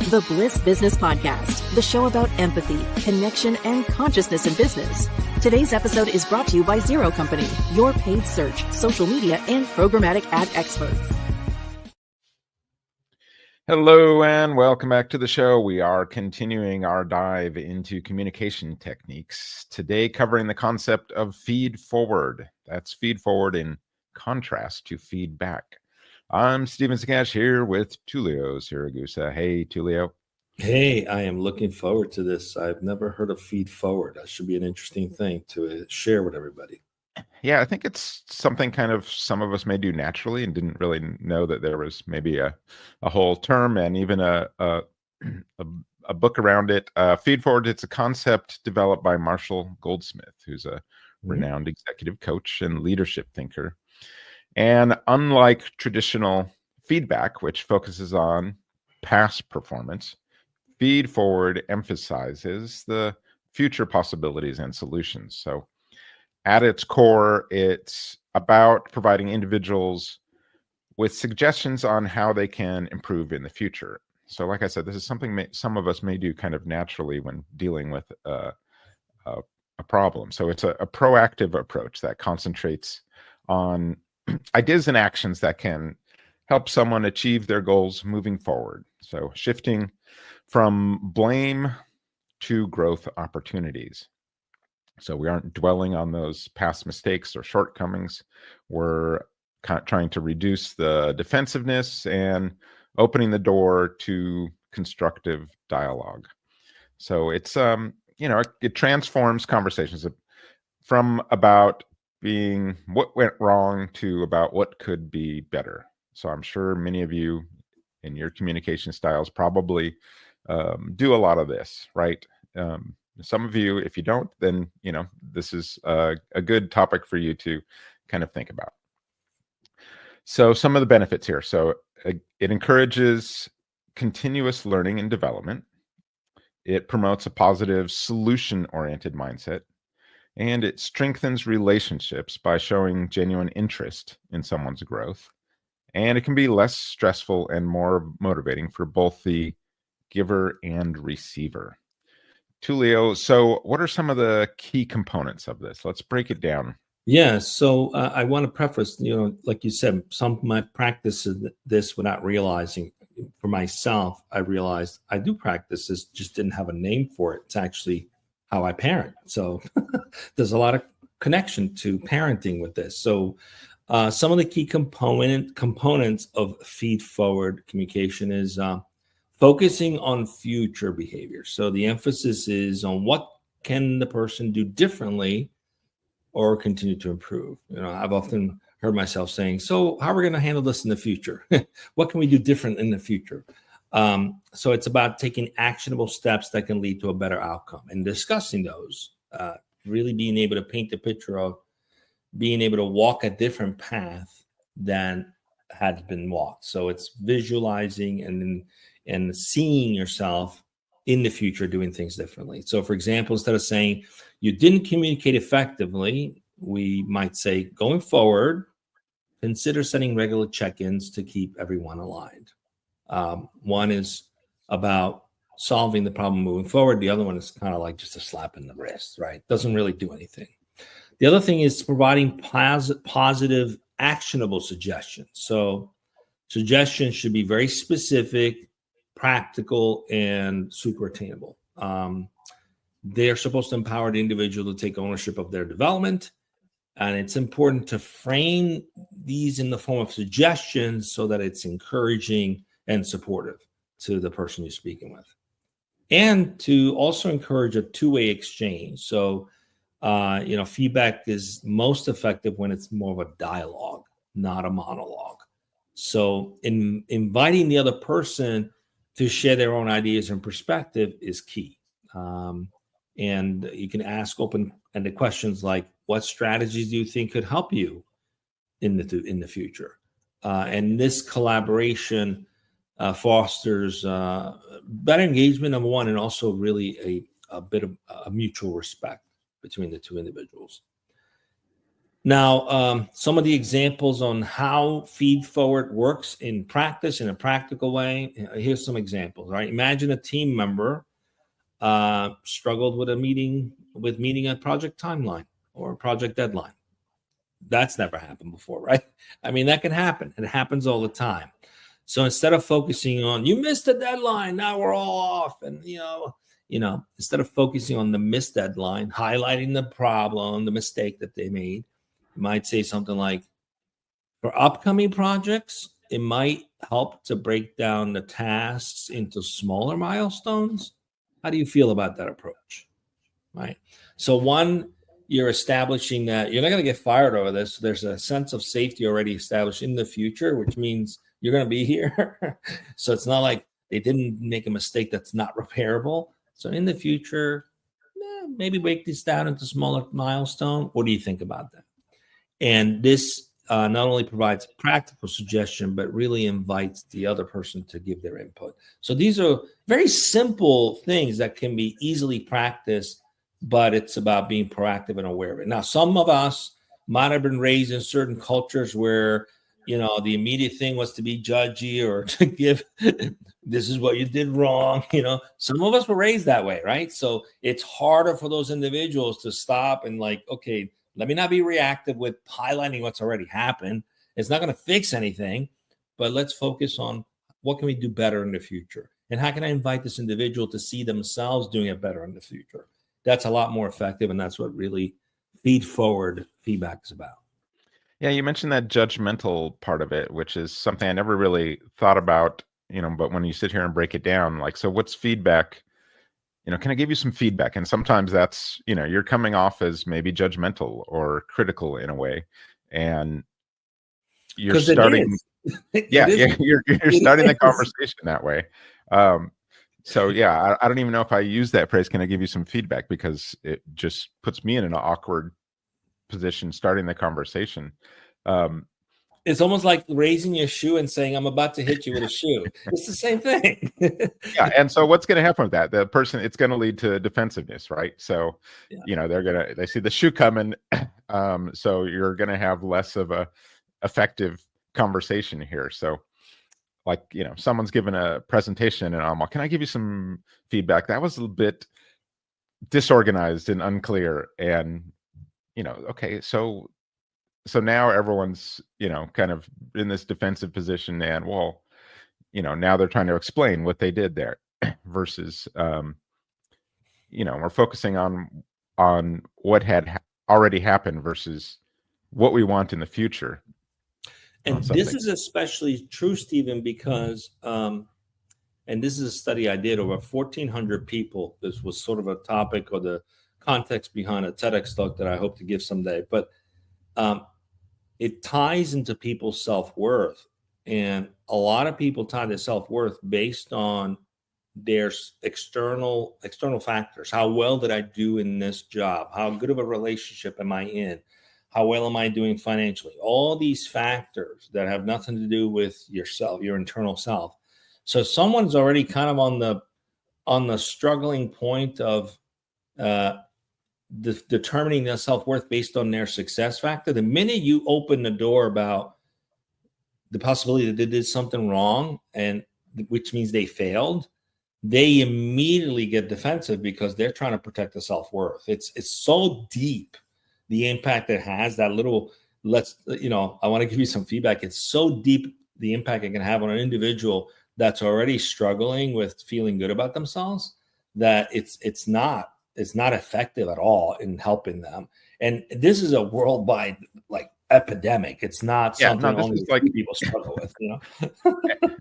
The Bliss Business Podcast, the show about empathy, connection, and consciousness in business. Today's episode is brought to you by Zero Company, your paid search, social media, and programmatic ad experts. Hello and welcome back to the show. We are continuing our dive into communication techniques. Today covering the concept of feed forward. That's feed forward in contrast to feedback. I'm Steven Sakash here with Tulio Siragusa. Hey, Tulio. Hey, I am looking forward to this. I've never heard of feed forward. That should be an interesting thing to share with everybody. Yeah, I think it's something kind of some of us may do naturally and didn't really know that there was maybe a whole term and even a book around it. Feed forward, it's a concept developed by Marshall Goldsmith, who's a renowned executive coach and leadership thinker. And unlike traditional feedback, which focuses on past performance, feed forward emphasizes the future possibilities and solutions. So at its core, it's about providing individuals with suggestions on how they can improve in the future. So like I said, this is something some of us may do kind of naturally when dealing with a problem. So it's a proactive approach that concentrates on ideas and actions that can help someone achieve their goals moving forward. So shifting from blame to growth opportunities. So we aren't dwelling on those past mistakes or shortcomings. We're trying to reduce the defensiveness and opening the door to constructive dialogue. So it's, it transforms conversations from about being what went wrong to about what could be better. So I'm sure many of you in your communication styles probably do a lot of this, right? Some of you, if you don't, then, this is a good topic for you to kind of think about. So some of the benefits here. So it encourages continuous learning and development. It promotes a positive solution-oriented mindset. And it strengthens relationships by showing genuine interest in someone's growth. And it can be less stressful and more motivating for both the giver and receiver. Tulio, so what are some of the key components of this? Let's break it down. Yeah, so I want to preface, like you said, some of my practice this without realizing. For myself, I realized I do practice this, just didn't have a name for it. It's actually how I parent. So there's a lot of connection to parenting with this. So some of the key components of feed forward communication is focusing on future behavior. So the emphasis is on what can the person do differently or continue to improve. I've often heard myself saying, so how are we going to handle this in the future? What can we do different in the future? So it's about taking actionable steps that can lead to a better outcome and discussing those, really being able to paint the picture of being able to walk a different path than had been walked. So it's visualizing and seeing yourself in the future doing things differently. So for example, instead of saying you didn't communicate effectively, we might say going forward, consider setting regular check-ins to keep everyone aligned. One is about solving the problem moving forward. The other one is kind of like just a slap in the wrist, right? Doesn't really do anything. The other thing is providing positive, actionable suggestions. So suggestions should be very specific, practical, and super attainable. They're supposed to empower the individual to take ownership of their development. And it's important to frame these in the form of suggestions so that it's encouraging and supportive to the person you're speaking with. And to also encourage a two-way exchange. So, feedback is most effective when it's more of a dialogue, not a monologue. So inviting the other person to share their own ideas and perspective is key. And you can ask open-ended questions like, what strategies do you think could help you in the future? And this collaboration fosters better engagement, number one, and also really a bit of a mutual respect between the two individuals. Now, some of the examples on how Feedforward works in practice in a practical way. Here's some examples, right? Imagine a team member struggled with meeting a project timeline or a project deadline. That's never happened before, right? I mean, that can happen. It happens all the time. So instead of focusing on, you missed the deadline, now we're all off, and instead of focusing on the missed deadline, highlighting the problem, the mistake that they made, you might say something like, for upcoming projects, it might help to break down the tasks into smaller milestones. How do you feel about that approach? Right. So one, you're establishing that you're not going to get fired over this. There's a sense of safety already established in the future, which means you're going to be here. So it's not like they didn't make a mistake that's not repairable. So in the future, maybe break this down into smaller milestone. What do you think about that? And this not only provides a practical suggestion, but really invites the other person to give their input. So these are very simple things that can be easily practiced, but it's about being proactive and aware of it. Now, some of us might have been raised in certain cultures where, the immediate thing was to be judgy or to give, this is what you did wrong. Some of us were raised that way, right? So it's harder for those individuals to stop and okay, let me not be reactive with highlighting what's already happened. It's not going to fix anything, but let's focus on what can we do better in the future? And how can I invite this individual to see themselves doing it better in the future? That's a lot more effective. And that's what really feedforward feedback is about. Yeah, you mentioned that judgmental part of it, which is something I never really thought about, but when you sit here and break it down, so what's feedback? Can I give you some feedback? And sometimes that's, you're coming off as maybe judgmental or critical in a way. And you're starting, you're starting the conversation that way. So yeah, I don't even know if I use that phrase, can I give you some feedback? Because it just puts me in an awkward position starting the conversation. It's almost like raising your shoe and saying, I'm about to hit you with a shoe. It's the same thing. Yeah. And so what's going to happen with that? The person, it's going to lead to defensiveness, right? So, they see the shoe coming. So you're going to have less of a effective conversation here. So someone's given a presentation and I'm like, can I give you some feedback? That was a little bit disorganized and unclear. And, okay, so now everyone's, kind of in this defensive position and now they're trying to explain what they did there versus, we're focusing on what had already happened versus what we want in the future. And this is especially true, Stephen, because, and this is a study I did over 1,400 people. This was sort of a topic or the context behind a TEDx talk that I hope to give someday. But it ties into people's self-worth. And a lot of people tie their self-worth based on their external factors. How well did I do in this job? How good of a relationship am I in? How well am I doing financially? All these factors that have nothing to do with yourself, your internal self. So someone's already kind of on the struggling point of determining their self-worth based on their success factor. The minute you open the door about the possibility that they did something wrong, and which means they failed, they immediately get defensive because they're trying to protect the self-worth. It's so deep, the impact it has, that little, I want to give you some feedback. It's so deep, the impact it can have on an individual that's already struggling with feeling good about themselves, that it's not effective at all in helping them. And this is a worldwide epidemic. It's not something only people struggle with.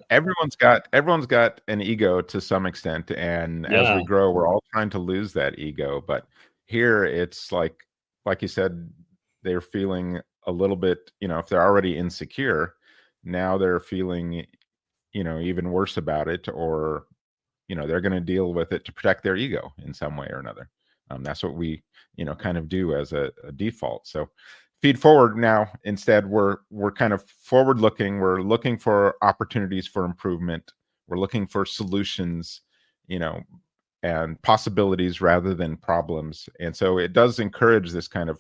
Everyone's got an ego to some extent, and as we grow, we're all trying to lose that ego. But here, it's like you said, they're feeling a little bit. If they're already insecure, now they're feeling, even worse about it, or they're going to deal with it to protect their ego in some way or another. That's what we, kind of do as a default. So feed forward now, instead, we're kind of forward looking. We're looking for opportunities for improvement. We're looking for solutions, and possibilities rather than problems. And so it does encourage this kind of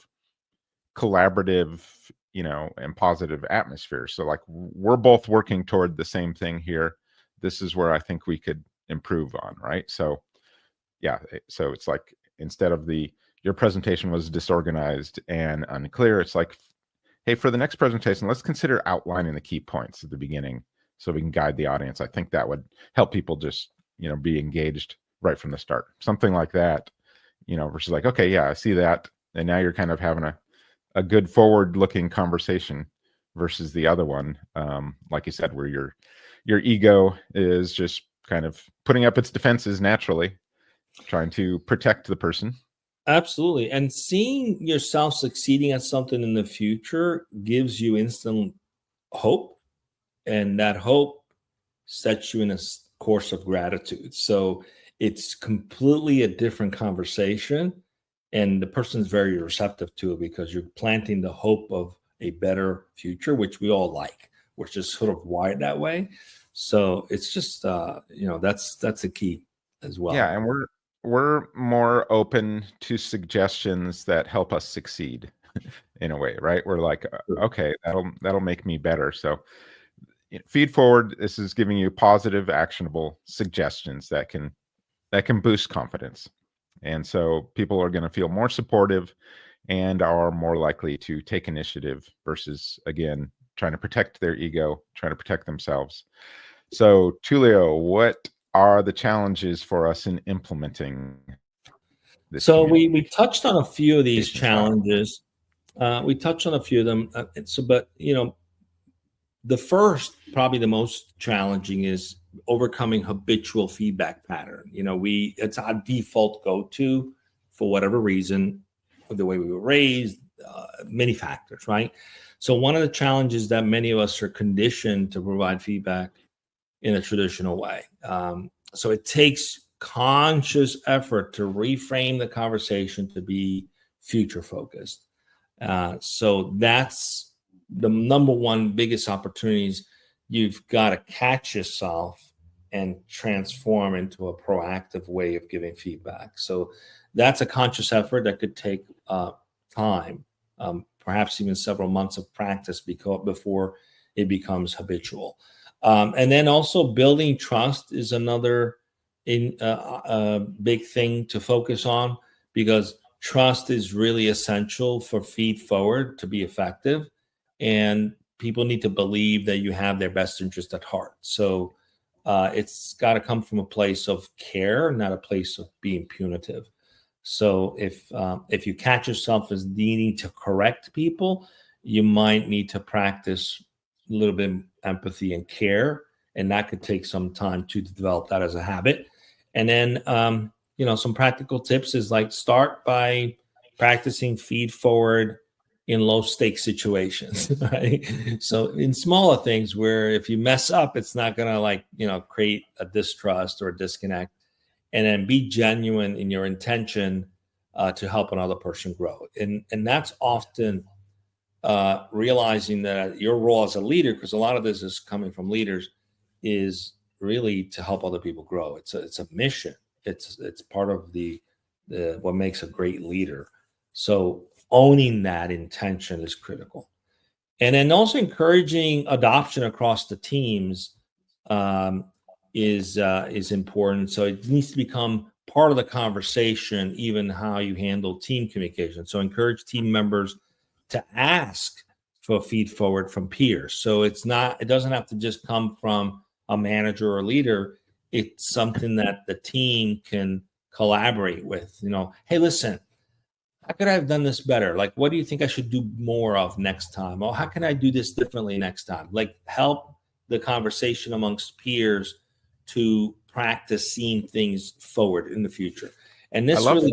collaborative, and positive atmosphere. So like we're both working toward the same thing here. This is where I think we could improve on, right? So yeah, so it's like instead of your presentation was disorganized and unclear, it's like, hey, for the next presentation, let's consider outlining the key points at the beginning so we can guide the audience. I think that would help people just, be engaged right from the start. Something like that, versus like, okay, yeah, I see that. And now you're kind of having a good forward-looking conversation versus the other one, like you said, where your ego is just kind of putting up its defenses naturally, trying to protect the person. Absolutely. And seeing yourself succeeding at something in the future gives you instant hope. And that hope sets you in a course of gratitude. So it's completely a different conversation. And the person's very receptive to it because you're planting the hope of a better future, which we all like. We're just sort of wired that way. So it's just, that's the key as well. Yeah. And we're more open to suggestions that help us succeed in a way, right? We're like, okay, that'll make me better. So feed forward, this is giving you positive, actionable suggestions that can boost confidence. And so people are going to feel more supportive and are more likely to take initiative versus, again, trying to protect their ego, trying to protect themselves. So Tulio, what are the challenges for us in implementing this? So we touched on a few of these challenges. We touched on a few of them. But the first, probably the most challenging, is overcoming habitual feedback pattern. It's our default go-to for whatever reason, the way we were raised, many factors, right? So one of the challenges that many of us are conditioned to provide feedback in a traditional way. So it takes conscious effort to reframe the conversation to be future focused. So that's the number one biggest opportunities. You've got to catch yourself and transform into a proactive way of giving feedback. So that's a conscious effort that could take time, perhaps even several months of practice before it becomes habitual. And then also building trust is another big thing to focus on, because trust is really essential for feed forward to be effective. And people need to believe that you have their best interest at heart. So it's got to come from a place of care, not a place of being punitive. So if you catch yourself as needing to correct people, you might need to practice a little bit of empathy and care, and that could take some time to develop that as a habit. And then some practical tips is like start by practicing feed forward in low stake situations, right? So in smaller things where if you mess up, it's not going to create a distrust or a disconnect. And then be genuine in your intention to help another person grow. And that's often realizing that your role as a leader, because a lot of this is coming from leaders, is really to help other people grow. It's a mission. It's part of the what makes a great leader. So owning that intention is critical. And then also encouraging adoption across the teams is important. So it needs to become part of the conversation, even how you handle team communication. So encourage team members to ask for feed forward from peers. So it doesn't have to just come from a manager or a leader. It's something that the team can collaborate with. Hey, listen, how could I have done this better? Like, what do you think I should do more of next time? Or how can I do this differently next time? Like, help the conversation amongst peers to practice seeing things forward in the future. And this I love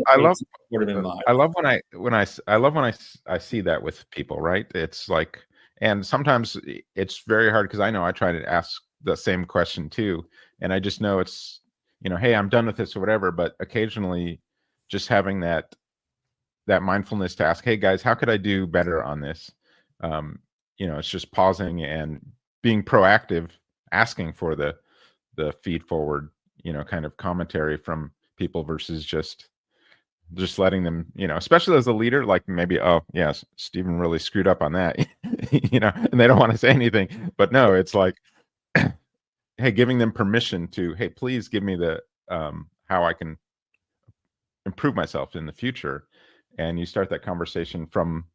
when I see that with people, right? It's like, and sometimes it's very hard because I know I try to ask the same question too, and I just know it's, hey, I'm done with this or whatever. But occasionally, just having that mindfulness to ask, hey guys, how could I do better on this? It's just pausing and being proactive, asking for the feed forward, kind of commentary from people versus just just letting them, especially as a leader, like maybe, oh yes, Stephen really screwed up on that, and they don't want to say anything, but no, it's like, hey, giving them permission to, hey, please give me the how I can improve myself in the future. And you start that conversation from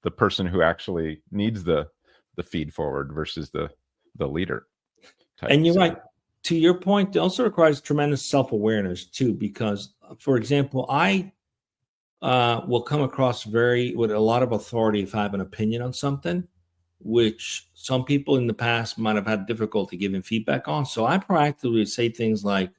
the person who actually needs the feed forward versus the leader type. And you're right. To your point, it also requires tremendous self-awareness too, because, for example, I will come across with a lot of authority if I have an opinion on something, which some people in the past might have had difficulty giving feedback on. So I proactively say things like,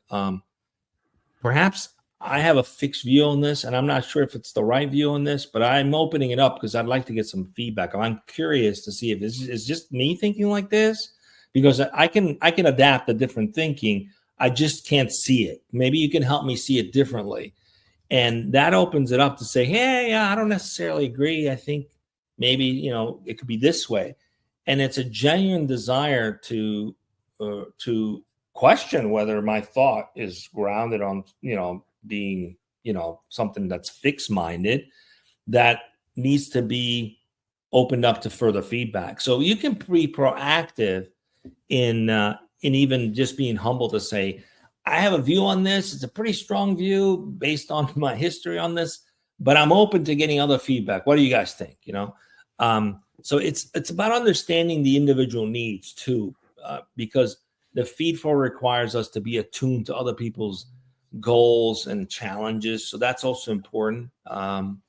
perhaps I have a fixed view on this, and I'm not sure if it's the right view on this, but I'm opening it up because I'd like to get some feedback. I'm curious to see if this is just me thinking like this, because I can adapt to different thinking. I just can't see it. Maybe you can help me see it differently. And that opens it up to say, hey, I don't necessarily agree. I think maybe, it could be this way. And it's a genuine desire to question whether my thought is grounded on, being, something that's fixed minded that needs to be opened up to further feedback. So you can be proactive in even just being humble to say, I have a view on this. It's a pretty strong view based on my history on this, but I'm open to getting other feedback. What do you guys think? So it's about understanding the individual needs too, because the feed forward requires us to be attuned to other people's goals and challenges. So that's also important. And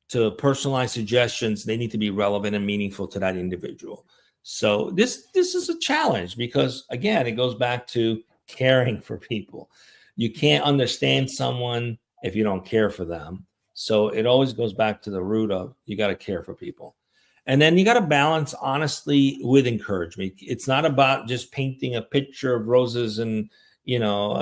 to personalize suggestions, they need to be relevant and meaningful to that individual. So this is a challenge because, again, it goes back to caring for people. You can't understand someone if you don't care for them. So it always goes back to the root of you got to care for people. And then you got to balance honesty with encouragement. It's not about just painting a picture of roses and,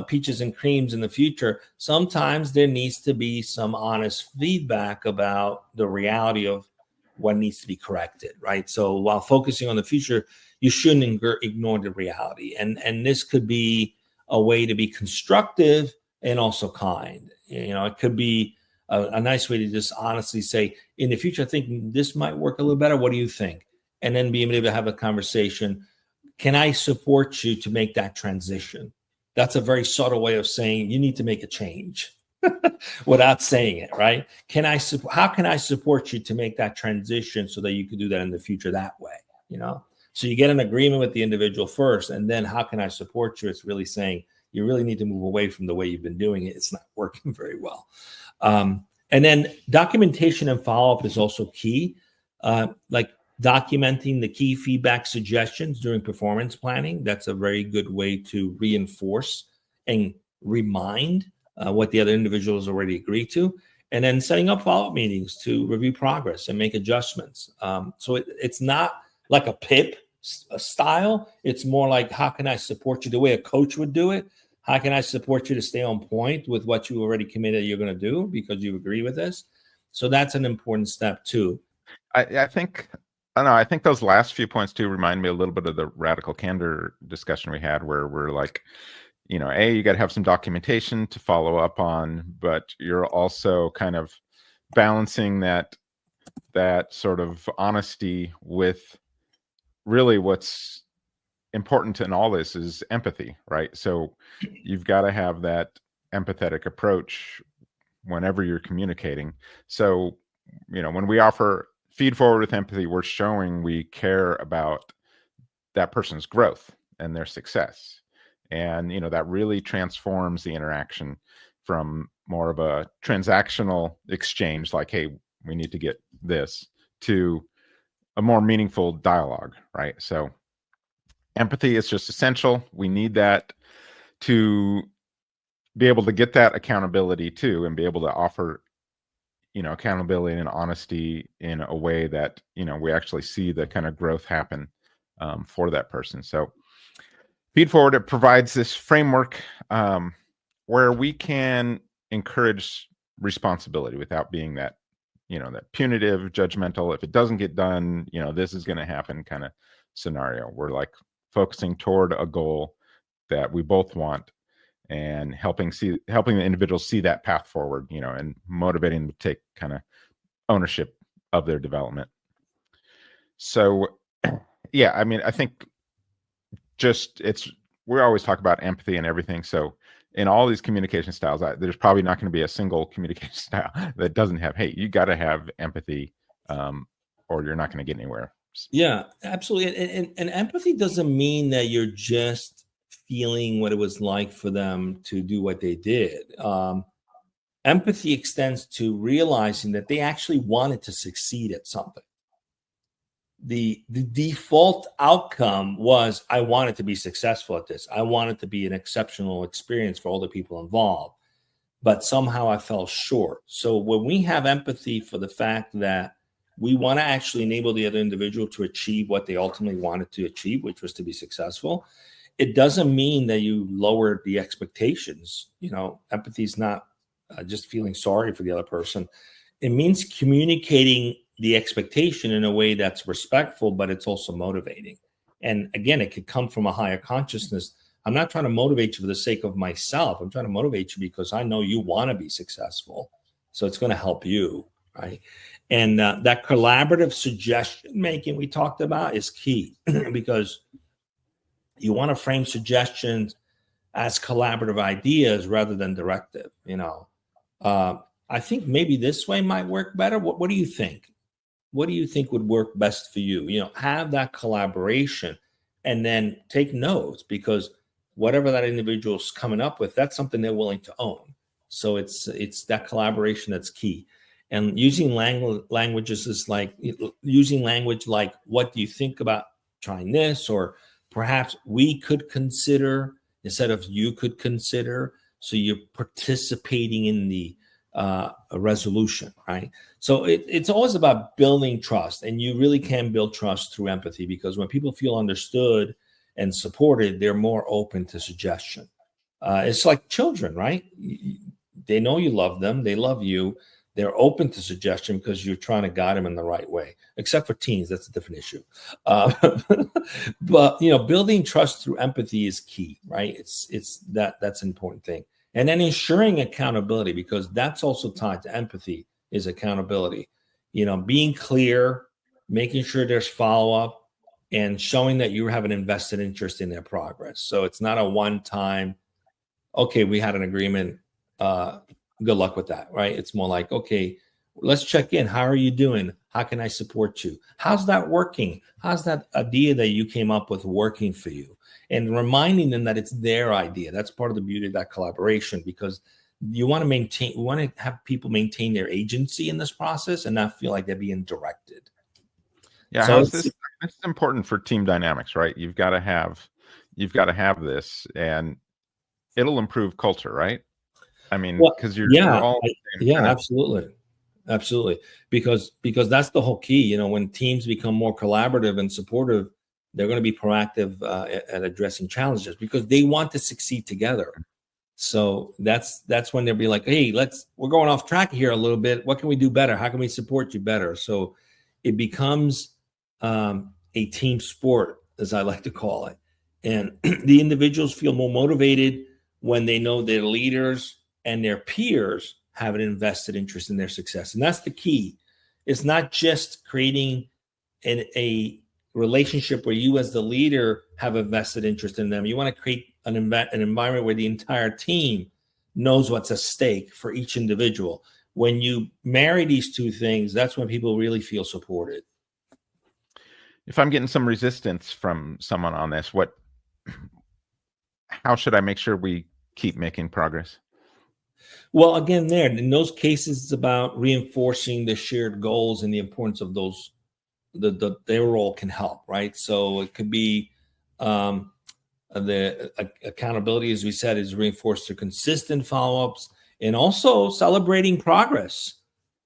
peaches and creams in the future. Sometimes there needs to be some honest feedback about the reality of what needs to be corrected, right? So while focusing on the future, you shouldn't ignore the reality. And this could be a way to be constructive and also kind. It could be a nice way to just honestly say, in the future, I think this might work a little better. What do you think? And then being able to have a conversation. Can I support you to make that transition? That's a very subtle way of saying you need to make a change without saying it, right? How can I support you to make that transition so that you can do that in the future that way? So you get an agreement with the individual first, and then how can I support you? It's really saying you really need to move away from the way you've been doing it. It's not working very well. And then documentation and follow-up is also key. Like documenting the key feedback suggestions during performance planning. That's a very good way to reinforce and remind what the other individuals already agreed to. And then setting up follow-up meetings to review progress and make adjustments. So it's not like a PIP style. It's more like, how can I support you the way a coach would do it? How can I support you to stay on point with what you already committed you're going to do because you agree with this? So that's an important step too. I think those last few points too remind me a little bit of the Radical Candor discussion we had, where we're like, you got to have some documentation to follow up on, but you're also kind of balancing that sort of honesty with really what's important in all this is empathy, right? So you've got to have that empathetic approach whenever you're communicating. So, when we offer feed forward with empathy, we're showing we care about that person's growth and their success. And, that really transforms the interaction from more of a transactional exchange, like, hey, we need to get this, to a more meaningful dialogue, right? So empathy is just essential. We need that to be able to get that accountability too, and be able to offer, accountability and honesty in a way that, we actually see the kind of growth happen for that person. So Feedforward, it provides this framework where we can encourage responsibility without being that, that punitive, judgmental. If it doesn't get done, this is going to happen kind of scenario. We're like focusing toward a goal that we both want, and helping the individual see that path forward, and motivating them to take kind of ownership of their development. So, yeah, I mean, I think we always talk about empathy and everything. So in all these communication styles, there's probably not going to be a single communication style that doesn't have, hey, you got to have empathy, or you're not going to get anywhere. Yeah, absolutely. And empathy doesn't mean that you're just feeling what it was like for them to do what they did. Empathy extends to realizing that they actually wanted to succeed at something. The default outcome was, I wanted to be successful at this. I wanted to be an exceptional experience for all the people involved, but somehow I fell short. So when we have empathy for the fact that we want to actually enable the other individual to achieve what they ultimately wanted to achieve, which was to be successful, it doesn't mean that you lower the expectations. Empathy is not just feeling sorry for the other person. It means communicating the expectation in a way that's respectful, but it's also motivating. And again, it could come from a higher consciousness. I'm not trying to motivate you for the sake of myself. I'm trying to motivate you because I know you want to be successful. So it's going to help you, right? And that collaborative suggestion making we talked about is key because you want to frame suggestions as collaborative ideas rather than directive. I think maybe this way might work better. What do you think? What do you think would work best for you? Have that collaboration and then take notes, because whatever that individual's coming up with, that's something they're willing to own. So it's that collaboration that's key. And using languages is like using language like, what do you think about trying this? Or perhaps we could consider instead of you could consider. So you're participating in the a resolution, right? So it's always about building trust, and you really can build trust through empathy, because when people feel understood and supported, they're more open to suggestion. It's like children, right? They know you love them, they love you, they're open to suggestion because you're trying to guide them in the right way. Except for teens, that's a different issue. But building trust through empathy is key, right? That's an important thing. And then ensuring accountability, because that's also tied to empathy, is accountability. Being clear, making sure there's follow-up, and showing that you have an invested interest in their progress. So it's not a one-time, okay, we had an agreement, good luck with that, right? It's more like, okay, let's check in. How are you doing? How can I support you? How's that working? How's that idea that you came up with working for you? And reminding them that it's their idea. That's part of the beauty of that collaboration, because we want to have people maintain their agency in this process and not feel like they're being directed. Yeah, so this is important for team dynamics, right? You've got to have this, and it'll improve culture, right? I mean, because you're all absolutely, because that's the whole key. When teams become more collaborative and supportive, they're going to be proactive at addressing challenges because they want to succeed together. So that's when they'll be like, hey, we're going off track here a little bit. What can we do better? How can we support you better? So it becomes a team sport, as I like to call it. And the individuals feel more motivated when they know their leaders and their peers have an invested interest in their success. And that's the key. It's not just creating a relationship where you as the leader have a vested interest in them. You want to create an environment where the entire team knows what's at stake for each individual. When you marry these two things, that's when people really feel supported. If I'm getting some resistance from someone on this, how should I make sure we keep making progress? Well, again, in those cases, it's about reinforcing the shared goals and the importance of those. Their role can help, right? So it could be the accountability, as we said, is reinforced through consistent follow-ups and also celebrating progress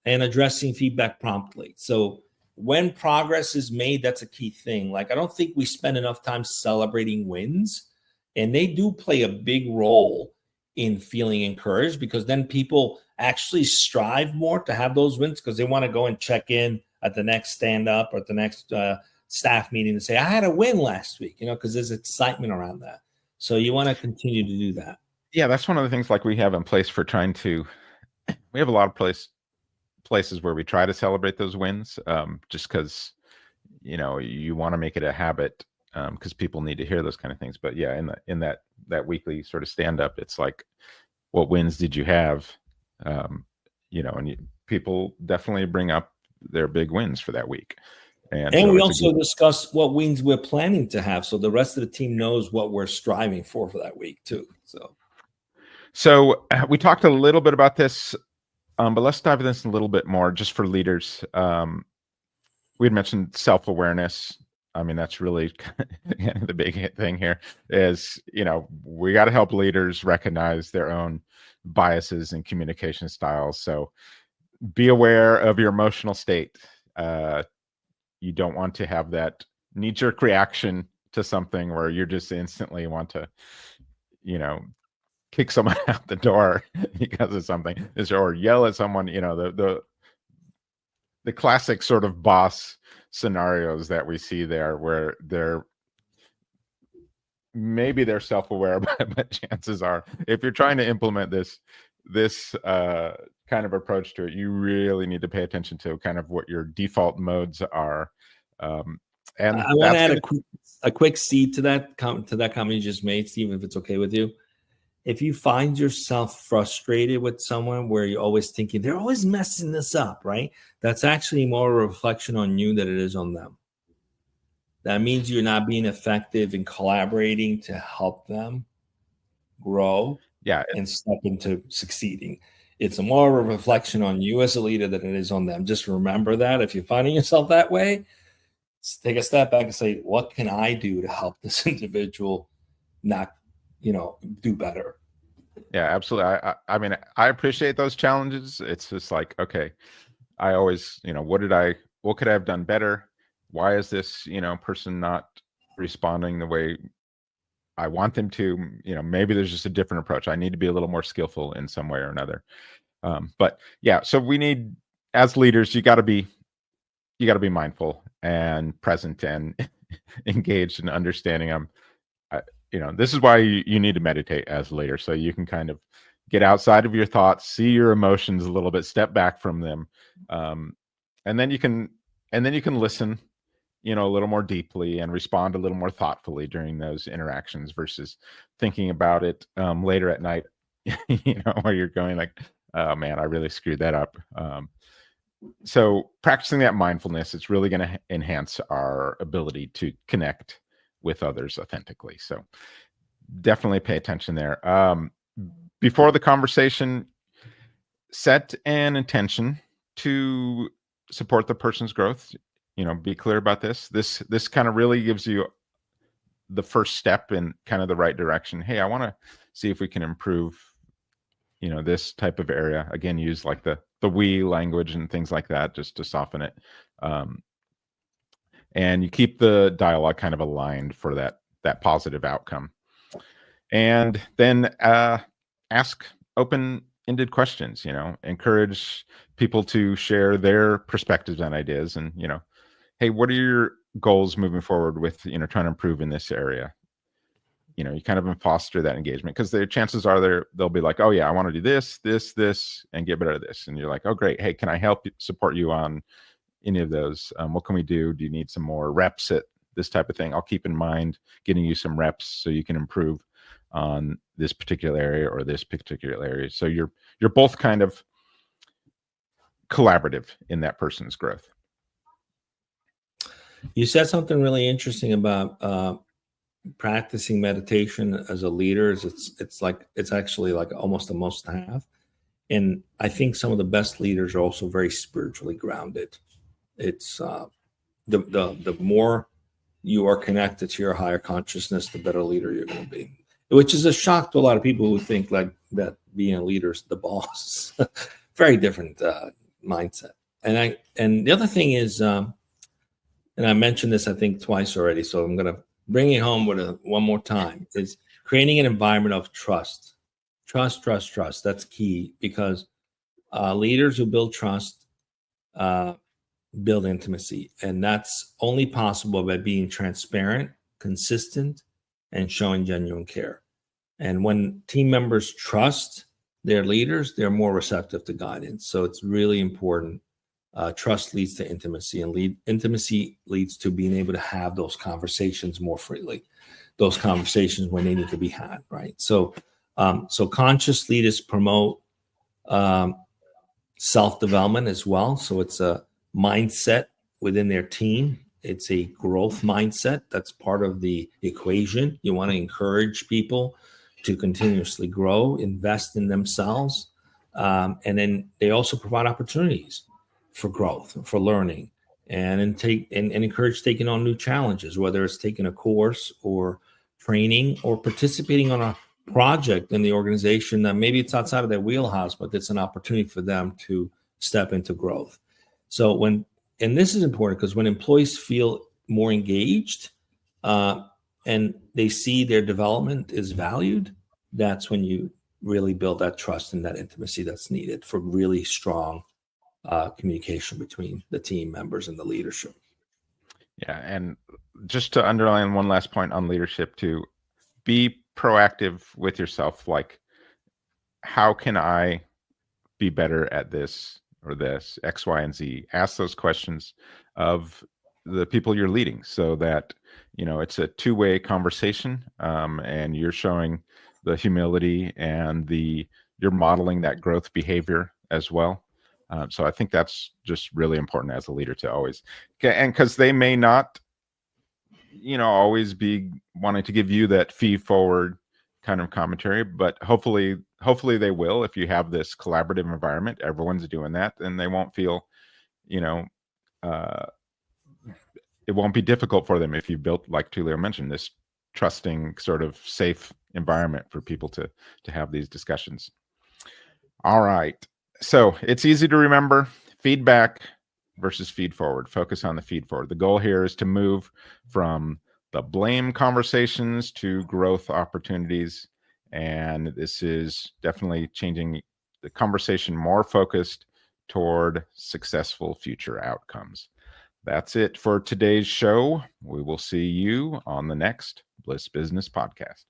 and addressing feedback promptly. So when progress is made, that's a key thing. Like, I don't think we spend enough time celebrating wins, and they do play a big role in feeling encouraged, because then people actually strive more to have those wins because they want to go and check in at the next stand-up or at the next staff meeting and say, I had a win last week, because there's excitement around that. So you want to continue to do that. Yeah, that's one of the things like we have in place for trying to. We have a lot of places where we try to celebrate those wins, just because you want to make it a habit, because people need to hear those kind of things. But yeah, in that weekly sort of stand up, it's like, what wins did you have? And people definitely bring up their big wins for that week. And so we also discuss what wins we're planning to have, so the rest of the team knows what we're striving for that week too. So we talked a little bit about this, but let's dive into this a little bit more, just for leaders. We had mentioned self-awareness. I mean, that's really the big thing here is, we got to help leaders recognize their own biases and communication styles. So be aware of your emotional state. You don't want to have that knee-jerk reaction to something where you just instantly want to, kick someone out the door because of something, or yell at someone. The classic sort of boss scenarios that we see there, where maybe they're self-aware, but chances are, if you're trying to implement this kind of approach to it, you really need to pay attention to kind of what your default modes are. And I want to add a quick seed to that comment you just made, Steve, if it's okay with you. If you find yourself frustrated with someone where you're always thinking they're always messing this up, right? That's actually more a reflection on you than it is on them. That means you're not being effective in collaborating to help them grow and step into succeeding. It's more of a reflection on you as a leader than it is on them. Just remember that. If you're finding yourself that way, take a step back and say, what can I do to help this individual not do better? Yeah, absolutely. I mean, I appreciate those challenges. It's just like, okay, I always, what could I have done better? Why is this, person not responding the way I want them to? Maybe there's just a different approach. I need to be a little more skillful in some way or another. But yeah, so we need, as leaders, you got to be mindful and present and engaged in understanding them. This is why you need to meditate as a leader, so you can kind of get outside of your thoughts, see your emotions a little bit, step back from them, and then you can listen, a little more deeply and respond a little more thoughtfully during those interactions, versus thinking about it later at night, where you're going like, oh man, I really screwed that up. So practicing that mindfulness, it's really going to enhance our ability to connect with others authentically. So definitely pay attention there. Before the conversation, set an intention to support the person's growth. Be clear about this. This kind of really gives you the first step in kind of the right direction. Hey, I want to see if we can improve, this type of area. Again, use like the we language and things like that, just to soften it. And you keep the dialogue kind of aligned for that positive outcome. And then ask open-ended questions, encourage people to share their perspectives and ideas. And, hey, what are your goals moving forward with, trying to improve in this area? You kind of foster that engagement, because the chances are they'll be like, oh yeah, I want to do this, and get better at this. And you're like, oh great. Hey, can I help support you on any of those? What can we do? Do you need some more reps at this type of thing? I'll keep in mind getting you some reps so you can improve on this particular area or this particular area. So you're both kind of collaborative in that person's growth. You said something really interesting about practicing meditation as a leader. It's actually like almost a must-have. And I think some of the best leaders are also very spiritually grounded. It's the more you are connected to your higher consciousness, the better leader you're going to be, which is a shock to a lot of people who think like that being a leader is the boss. Very different mindset. And the other thing is, and I mentioned this I think twice already, so I'm going to bring it home with one more time, is creating an environment of trust. Trust. That's key, because leaders who build trust build intimacy. And that's only possible by being transparent, consistent, and showing genuine care. And when team members trust their leaders, they're more receptive to guidance. So it's really important. Trust leads to intimacy, and intimacy leads to being able to have those conversations more freely, those conversations when they need to be had, right? So conscious leaders promote self-development as well. So it's a mindset within their team. It's a growth mindset. That's part of the equation. You want to encourage people to continuously grow, invest in themselves. And then they also provide opportunities for growth, for learning, and encourage taking on new challenges, whether it's taking a course or training or participating on a project in the organization that maybe it's outside of their wheelhouse, but it's an opportunity for them to step into growth. So and this is important because when employees feel more engaged and they see their development is valued, that's when you really build that trust and that intimacy that's needed for really strong communication between the team members and the leadership. Yeah, and just to underline one last point on leadership, to be proactive with yourself. Like, how can I be better at this or this, X, Y, and Z? Ask those questions of the people you're leading, so that it's a two-way conversation, and you're showing the humility and you're modeling that growth behavior as well. So I think that's just really important as a leader to always, and because they may not, always be wanting to give you that feed forward kind of commentary, but hopefully they will. If you have this collaborative environment, everyone's doing that, and they won't feel, it won't be difficult for them if you built, like Tulio mentioned, this trusting sort of safe environment for people to have these discussions. All right. So it's easy to remember: feedback versus feed forward. Focus on the feed forward. The goal here is to move from the blame conversations to growth opportunities. And this is definitely changing the conversation more focused toward successful future outcomes. That's it for today's show. We will see you on the next Bliss Business Podcast.